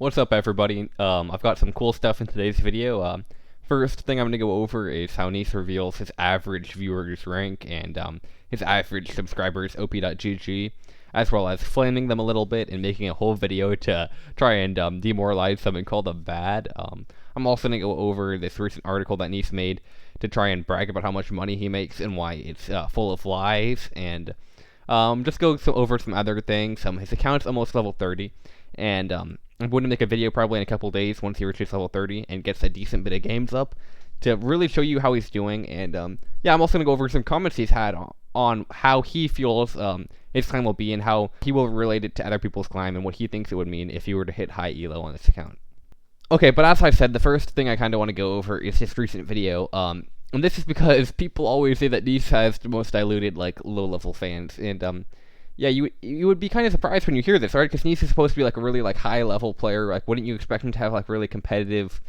What's up, everybody? I've got some cool stuff in today's video. First thing I'm going to go over is how Neace reveals his average viewers rank and his average subscribers op.gg, as well as flaming them a little bit and making a whole video to try and demoralize them and call them bad. I'm also going to go over this recent article that Neace made to try and brag about how much money he makes and why it's full of lies, and just go over some other things. His account's almost level 30, and I'm going to make a video probably in a couple days once he reaches level 30 and gets a decent bit of games up to really show you how he's doing. And yeah, I'm also going to go over some comments he's had on how he feels his climb will be and how he will relate it to other people's climb and what he thinks it would mean if he were to hit high elo on this account. Okay, but as I said, the first thing I kind of want to go over is his recent video. And this is because people always say that Neace has the most diluted, like, low-level fans, and yeah, you would be kind of surprised when you hear this, right? Because Neace is supposed to be like a really like high-level player. Like, wouldn't you expect him to have like really competitive,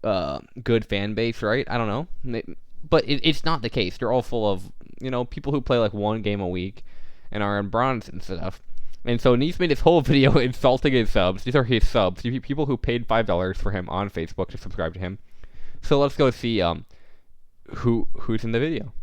good fan base, right? I don't know, but it's not the case. They're all full of people who play like one game a week and are in bronze and stuff. And so Neace made this whole video insulting his subs. These are his subs, people who paid $5 for him on Facebook to subscribe to him. So let's go see who's in the video.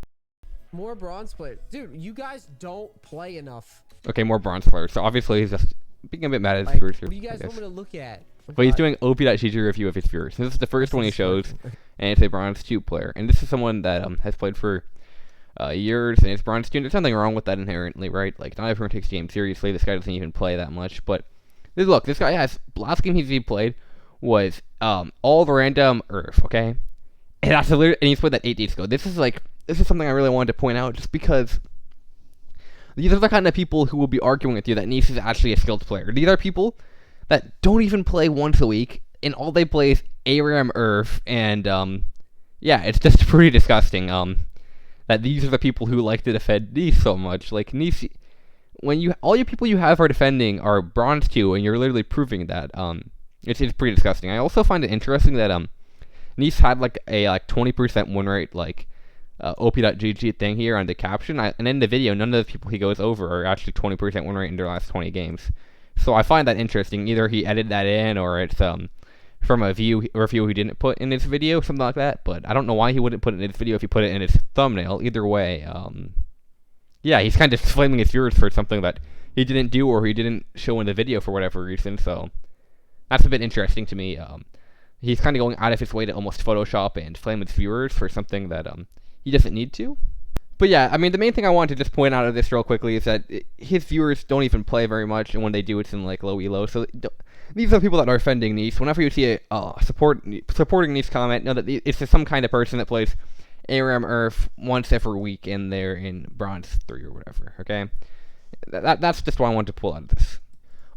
More bronze players. Dude, you guys don't play enough. Okay, more bronze players. So obviously he's just being a bit mad at his viewers here. What do you guys want me to look at? But he's doing op.gg review of his viewers. This is the first one he shows, and it's a bronze 2 player. And this is someone that has played for years, and it's bronze 2. And there's nothing wrong with that inherently, right? Like, not everyone takes the game seriously. This guy doesn't even play that much. But look, this guy has, last game he played was all the random Earth, okay? And that's and he's played that 8 days ago. This is something I really wanted to point out, just because these are the kind of people who will be arguing with you that Neace is actually a skilled player. These are people that don't even play once a week, and all they play is ARAM Earth, and yeah, it's just pretty disgusting that these are the people who like to defend Neace so much. Like, Neace, when all your people you have are defending are bronze 2, and you're literally proving that, it's pretty disgusting. I also find it interesting that Neace had like a 20% win rate, like op.gg thing here on the caption, and in the video, none of the people he goes over are actually 20% win rate in their last 20 games. So I find that interesting. Either he edited that in, or it's from a review he didn't put in his video, something like that. But I don't know why he wouldn't put it in his video if he put it in his thumbnail. Either way, yeah, he's kind of flaming his viewers for something that he didn't do or he didn't show in the video for whatever reason. So that's a bit interesting to me. He's kind of going out of his way to almost Photoshop and flame his viewers for something that he doesn't need to. But yeah, I mean, the main thing I want to just point out of this real quickly is that his viewers don't even play very much, and when they do, it's in like low elo. So these are people that are defending Neace. Whenever you see a supporting Neace comment, know that it's just some kind of person that plays ARAM Earth once every week, and they're in bronze 3 or whatever. Okay, that's just what I want to pull out of this.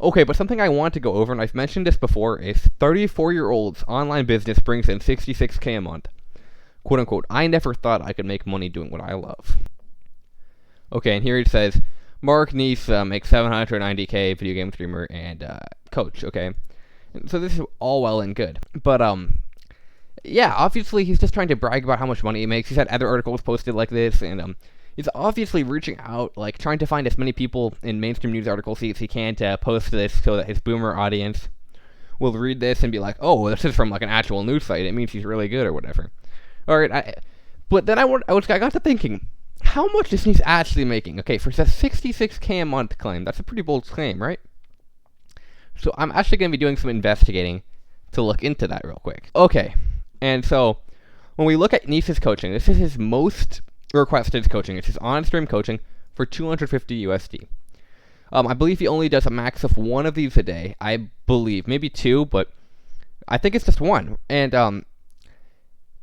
Okay, but something I want to go over, and I've mentioned this before, is 34-year-old's online business brings in $66K a month. Quote unquote, I never thought I could make money doing what I love. Okay, and here it says, Mark Neace makes $790K, video game streamer and coach, okay? And so this is all well and good. But, yeah, obviously he's just trying to brag about how much money he makes. He's had other articles posted like this, and he's obviously reaching out, like, trying to find as many people in mainstream news articles as he can to post this so that his boomer audience will read this and be like, oh, this is from, like, an actual news site. It means he's really good or whatever. Alright, but then I got to thinking, how much is Neace actually making? Okay, for a $66K a month claim, that's a pretty bold claim, right? So I'm actually going to be doing some investigating to look into that real quick. Okay, and so when we look at Neace's coaching, this is his most requested coaching. It's his on-stream coaching for $250 USD. I believe he only does a max of 1 of these a day. I believe, maybe 2, but I think it's just 1. And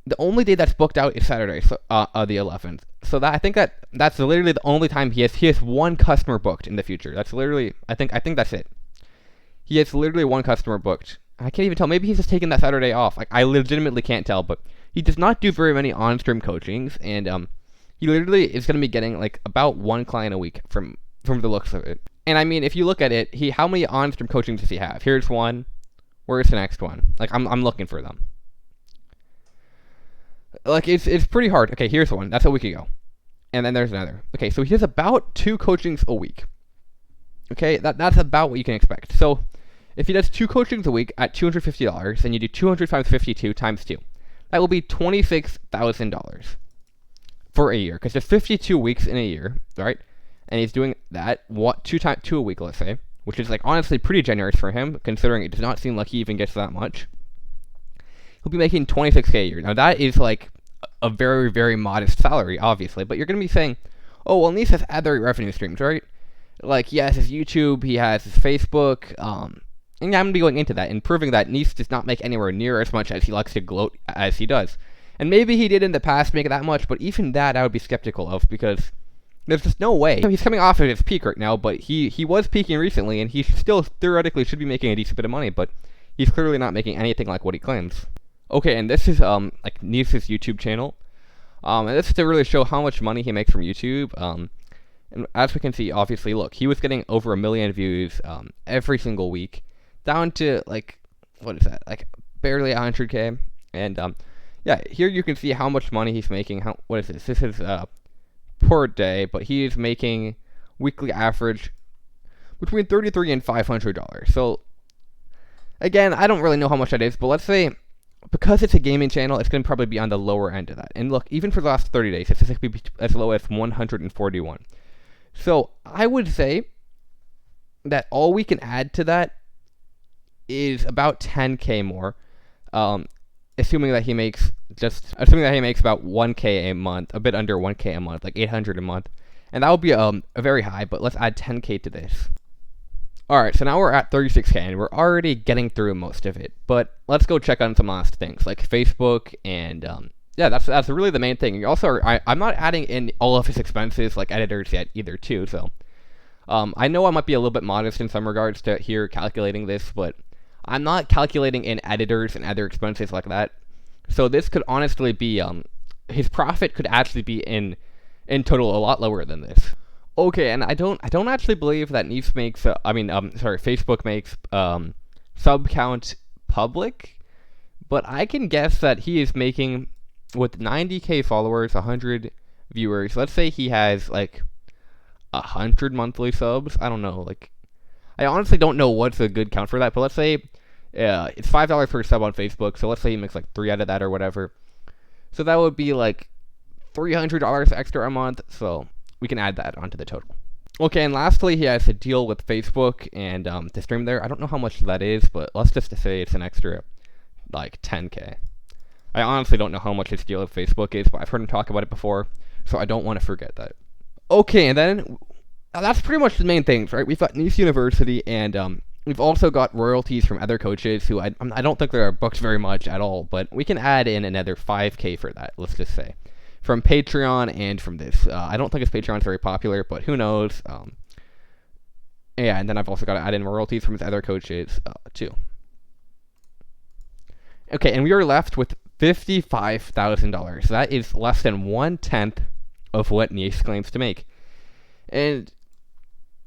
the only day that's booked out is Saturday, so the 11th. So I think that's literally the only time he has 1 customer booked in the future. That's literally, I think that's it. He has literally 1 customer booked. I can't even tell. Maybe he's just taking that Saturday off. Like, I legitimately can't tell. But he does not do very many on-stream coachings, and he literally is going to be getting like about 1 client a week from the looks of it. And I mean, if you look at it, how many on-stream coachings does he have? Here's 1. Where's the next one? Like, I'm looking for them. Like, it's pretty hard. Okay, here's 1. That's a week ago. And then there's another. Okay, so he does about 2 coachings a week. Okay, that's about what you can expect. So If he does 2 coachings a week at $250, then you do 200 times 52 times 2. That will be $26,000 for a year, because there's 52 weeks in a year, right? And he's doing that two a week, let's say, which is like honestly pretty generous for him, considering it does not seem like he even gets that much. He'll be making $26K a year. Now that is like a very, very modest salary, obviously, but you're gonna be saying, oh well, Neace has other revenue streams, right? Like he has his YouTube, he has his Facebook, and I'm gonna be going into that and proving that Neace does not make anywhere near as much as he likes to gloat as he does. And maybe he did in the past make that much, but even that I would be skeptical of, because there's just no way. He's coming off of his peak right now, but he was peaking recently, and he still theoretically should be making a decent bit of money, but he's clearly not making anything like what he claims. Okay, and this is like Neace's YouTube channel, and this is to really show how much money he makes from YouTube. And as we can see, obviously, look, he was getting over 1 million views every single week, down to like, what is that? Like barely 100K, and yeah, here you can see how much money he's making. What is this? This is per day, but he is making weekly average between $33 and $500. So again, I don't really know how much that is, but let's say because it's a gaming channel, it's going to probably be on the lower end of that. And look, even for the last 30 days, it's going to be as low as 141. So I would say that all we can add to that is about 10K more. Assuming that he makes about 1K a month, a bit under 1K a month, like 800 a month, and that would be a very high. But let's add 10K to this. All right, so now we're at 36K, and we're already getting through most of it. But let's go check on some last things like Facebook, and yeah, that's really the main thing. You also, I'm not adding in all of his expenses like editors yet either too. So I know I might be a little bit modest in some regards to here calculating this, but I'm not calculating in editors and other expenses like that. So this could honestly be, his profit could actually be in total a lot lower than this. Okay, and I don't actually believe that Neace makes, Facebook makes sub count public, but I can guess that he is making, with 90K followers, 100 viewers, let's say he has like 100 monthly subs. I don't know, like, I honestly don't know what's a good count for that, but let's say it's $5 per sub on Facebook, so let's say he makes like 3 out of that or whatever. So that would be like $300 extra a month, so we can add that onto the total. Okay, and lastly, he has a deal with Facebook and to stream there. I don't know how much that is, but let's just say it's an extra like 10K. I honestly don't know how much his deal with Facebook is, but I've heard him talk about it before, so I don't want to forget that. Okay, and then that's pretty much the main things, right? We've got Neace University, and we've also got royalties from other coaches who I don't think they are booked very much at all, but we can add in another 5K for that, let's just say, from Patreon and from this. I don't think his Patreon is very popular, but who knows? Yeah, and then I've also got to add in royalties from his other coaches too. Okay, and we are left with $55,000. That is less than 1/10 of what Neace claims to make. And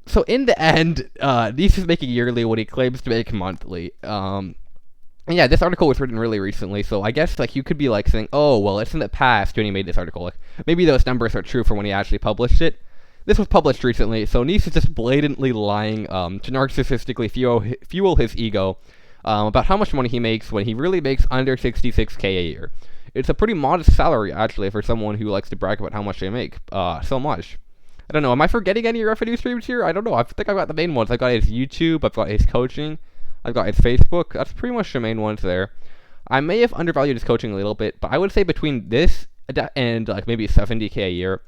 so in the end, Neace is making yearly what he claims to make monthly. And yeah, this article was written really recently, so I guess like you could be like saying, oh, well, it's in the past when he made this article. Like, maybe those numbers are true for when he actually published it. This was published recently, so Neace is just blatantly lying to narcissistically fuel his ego about how much money he makes when he really makes under 66K a year. It's a pretty modest salary, actually, for someone who likes to brag about how much they make so much. I don't know, am I forgetting any revenue streams here? I don't know, I think I've got the main ones. I've got his YouTube, I've got his coaching, I've got his Facebook. That's pretty much the main ones there. I may have undervalued his coaching a little bit, but I would say between this and like maybe 70K a year,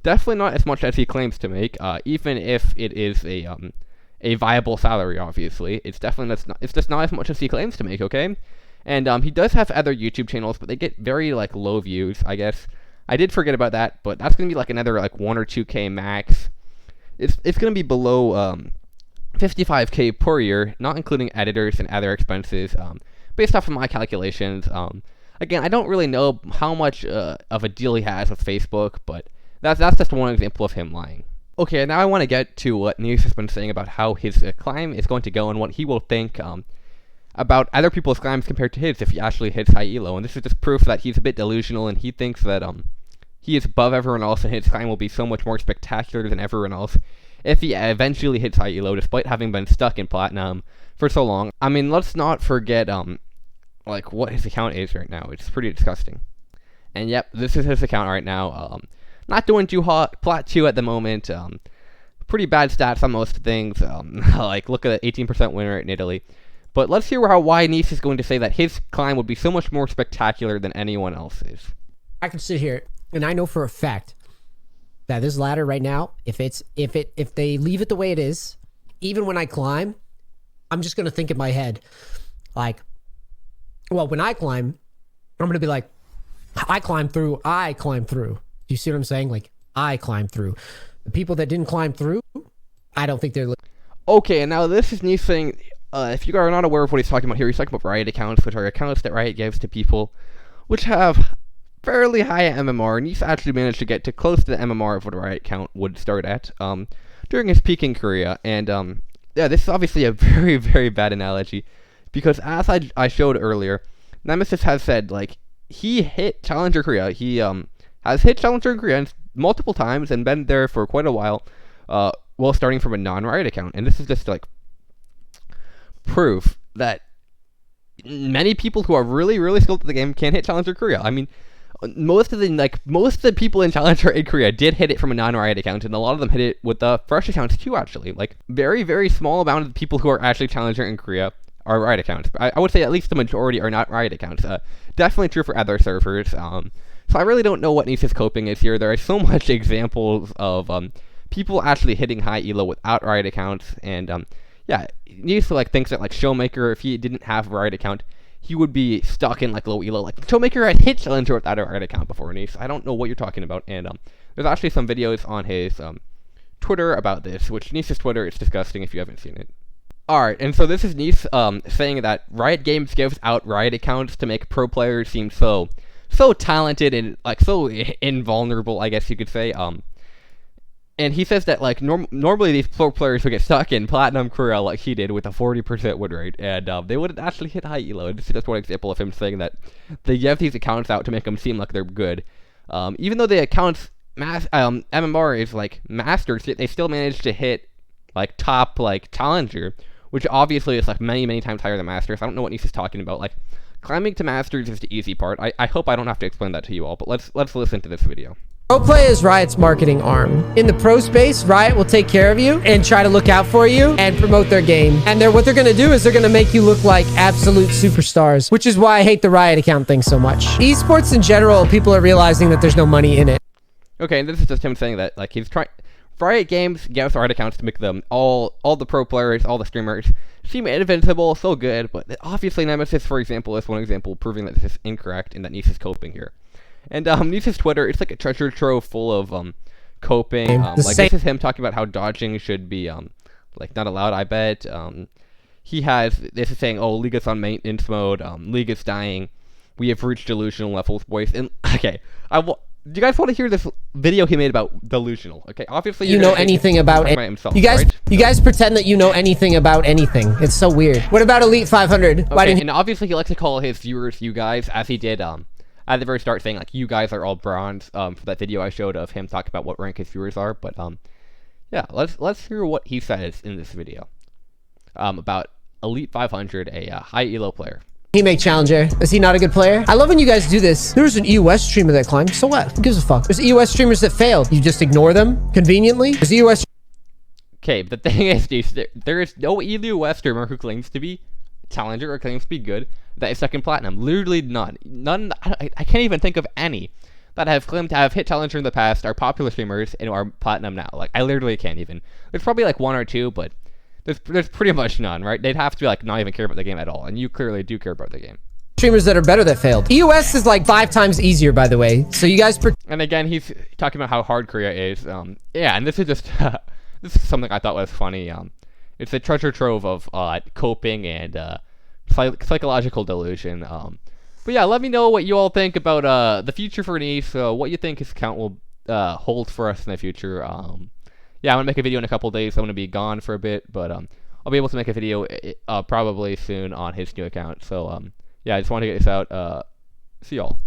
definitely not as much as he claims to make, even if it is a viable salary, obviously. It's just not as much as he claims to make, okay? And he does have other YouTube channels, but they get very like low views, I guess. I did forget about that, but that's gonna be like another like 1 or 2K max. It's gonna be below 55K per year, not including editors and other expenses. Based off of my calculations, again, I don't really know how much of a deal he has with Facebook, but that's just one example of him lying. Okay, now I want to get to what Neace has been saying about how his climb is going to go and what he will think about other people's climbs compared to his if he actually hits high elo. And this is just proof that he's a bit delusional and he thinks that he is above everyone else and his climb will be so much more spectacular than everyone else if he eventually hits high elo, despite having been stuck in platinum for so long. I mean, let's not forget like what his account is right now. It's pretty disgusting. And yep, this is his account right now. Not doing too hot. Plat 2 at the moment. Pretty bad stats on most things. Like look at the 18% win rate in Italy. But let's hear why Neace is going to say that his climb would be so much more spectacular than anyone else's. I can sit here and I know for a fact that this ladder right now, if they leave it the way it is, even when I climb, I'm just gonna think in my head, like, well, when I climb, I'm gonna be like, I climb through. Do you see what I'm saying? Like, I climb through. The people that didn't climb through, I don't think they're. Okay, and now this is Neace saying, if you are not aware of what he's talking about here, he's talking about Riot accounts, which are accounts that Riot gives to people which have fairly high MMR. Neace actually managed to get to close to the MMR of what a Riot account would start at during his peak in Korea. And yeah, this is obviously a very, very bad analogy because as I showed earlier, Nemesis has said, like, he hit Challenger Korea. He has hit Challenger Korea multiple times and been there for quite a while, while starting from a non-Riot account. And this is just, like, proof that many people who are really, really skilled at the game can hit Challenger Korea. I mean, most of the people in Challenger in Korea did hit it from a non-Riot account, and a lot of them hit it with the fresh accounts too, actually. Like, very, very small amount of the people who are actually Challenger in Korea are Riot accounts. I would say at least the majority are not Riot accounts. Definitely true for other servers. So I really don't know what Neace's coping is here. There are so much examples of people actually hitting high elo without Riot accounts, and yeah, Neace like thinks that like Showmaker, if he didn't have a Riot account, he would be stuck in like low elo. Like Showmaker had hit Challenger without a Riot account before Neace. I don't know what you're talking about. And there's actually some videos on his Twitter about this, which Neace's Twitter is disgusting if you haven't seen it. Alright, and so this is Neace saying that Riot Games gives out Riot accounts to make pro players seem so talented and like so invulnerable, I guess you could say. And he says that like normally these pro players would get stuck in Platinum Korea like he did with a 40% win rate, and they wouldn't actually hit high elo. This is just one example of him saying that they give these accounts out to make them seem like they're good. Even though the accounts MMR is like masters, they still manage to hit like top like Challenger, which obviously is like many times higher than Masters. I don't know what Neace is talking about. Like, climbing to Masters is the easy part. I hope I don't have to explain that to you all, but let's listen to this video. Pro Play is Riot's marketing arm. In the pro space, Riot will take care of you and try to look out for you and promote their game. And what they're going to do is they're going to make you look like absolute superstars, which is why I hate the Riot account thing so much. Esports in general, people are realizing that there's no money in it. Okay, and this is just him saying that like he's trying. Riot Games gives Riot accounts to make them all the pro players, all the streamers seem invincible, so good. But obviously, Nemesis, for example, is one example proving that this is incorrect and that Neace is coping here. And Neace's Twitter, it's like a treasure trove full of coping. Like this is him talking about how dodging should be like not allowed. I bet he has this is saying, oh, League is on maintenance mode. League is dying. We have reached delusional levels, boys. And okay, do you guys want to hear this video he made about delusional? Okay, obviously you know anything about it. Himself, you guys, right? you guys pretend that you know anything about anything. It's so weird. What about Elite 500? Why didn't and obviously he likes to call his viewers you guys, as he did at the very start, saying like you guys are all bronze for that video I showed of him talking about what rank his viewers are. But yeah, let's hear what he says in this video about Elite 500, a high elo player. he make Challenger? Is he not a good player? I love when you guys do this. There's an EOS streamer that climbed. So what? Who gives a fuck? There's EOS streamers that failed. You just ignore them conveniently. There's EOS. Okay, the thing is, dude, there is no EOS streamer who claims to be Challenger or claims to be good that is second platinum. Literally none. None. I can't even think of any that have claimed to have hit Challenger in the past, are popular streamers, and are platinum now. Like, I literally can't even. There's probably like one or two, but there's pretty much none, right? They'd have to be like not even care about the game at all, and you clearly do care about the game. Streamers that are better that failed. EOS is like 5 times easier, by the way. So you guys. And again, he's talking about how hard Korea is. Yeah, and this is just this is something I thought was funny. It's a treasure trove of coping and psychological delusion. But yeah, let me know what you all think about the future for Neace. What you think his account will hold for us in the future. Yeah, I'm gonna make a video in a couple days. I'm gonna be gone for a bit, but I'll be able to make a video probably soon on his new account. So yeah, I just want to get this out. See y'all.